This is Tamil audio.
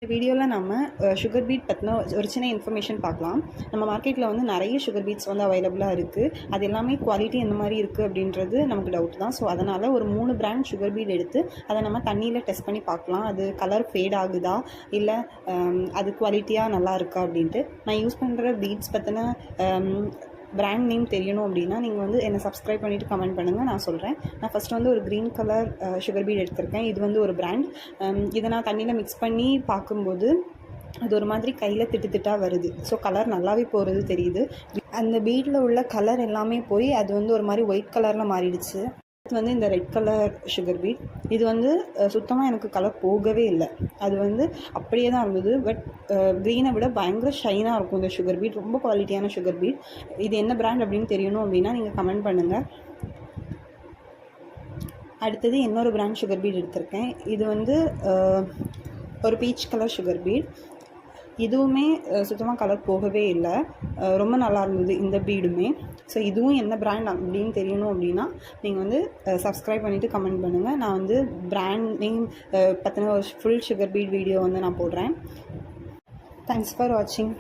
இந்த வீடியோவில் நம்ம சுகர் பீட் பற்றின ஒரு சின்ன இன்ஃபர்மேஷன் பார்க்கலாம். நம்ம மார்க்கெட்டில் வந்து நிறைய சுகர் பீட்ஸ் வந்து அவைலபிளாக இருக்குது. அது எல்லாமே குவாலிட்டி எந்த மாதிரி இருக்குது அப்படின்றது நமக்கு டவுட் தான். ஸோ அதனால் ஒரு 3 பிராண்ட் சுகர் பீட் எடுத்து அதை நம்ம தண்ணியில் டெஸ்ட் பண்ணி பார்க்கலாம். அது கலர் ஃபேட் ஆகுதா இல்லை அது குவாலிட்டியாக நல்லா இருக்கா அப்படின்ட்டு. நான் யூஸ் பண்ணுற பீட்ஸ் பற்றின பிராண்ட் நேம் தெரியணும் அப்படின்னா நீங்கள் வந்து என்னை சப்ஸ்கிரைப் பண்ணிவிட்டு கமெண்ட் பண்ணுங்கள், நான் சொல்கிறேன். நான் ஃபஸ்ட்டு வந்து ஒரு க்ரீன் கலர் சுகர் பீட் எடுத்திருக்கேன். இது வந்து ஒரு பிராண்ட். இதை நான் தண்ணியில் மிக்ஸ் பண்ணி பார்க்கும்போது அது ஒரு மாதிரி கையில் திட்டாக வருது. ஸோ கலர் நல்லாவே போகிறது தெரியுது. அந்த பீட்டில் உள்ள கலர் எல்லாமே போய் அது வந்து ஒரு மாதிரி ஒயிட் கலரில் மாறிடுச்சு. இது வந்து இந்த ரெட் கலர் சுகர் பீட். இது வந்து சுத்தமாக எனக்கு கலர் போகவே இல்லை. அது வந்து அப்படியே தான் இருந்தது. பட் க்ரீனை விட பயங்கர ஷைனாக இருக்கும் இந்த சுகர் பீட். ரொம்ப குவாலிட்டியான சுகர் பீட். இது என்ன பிராண்ட் அப்படின்னு தெரியணும் அப்படின்னா நீங்கள் கமெண்ட் பண்ணுங்கள். அடுத்தது இன்னொரு பிராண்ட் சுகர் பீட் எடுத்திருக்கேன். இது வந்து ஒரு பீச் கலர் சுகர் பீட். இதுவுமே சுத்தமாக கலர் போகவே இல்லை. ரொம்ப நல்லா இருந்தது இந்த பீடுமே. ஸோ இதுவும் என்ன பிராண்ட் அப்படின்னு தெரியணும் அப்படின்னா நீங்கள் வந்து சப்ஸ்கிரைப் பண்ணிவிட்டு கமெண்ட் பண்ணுங்கள். நான் வந்து பிராண்ட் நேம் பற்றின ஒரு ஃபுல் சுகர் பீட் வீடியோ வந்து நான் போடுறேன். தேங்க்ஸ் ஃபார் வாட்சிங்.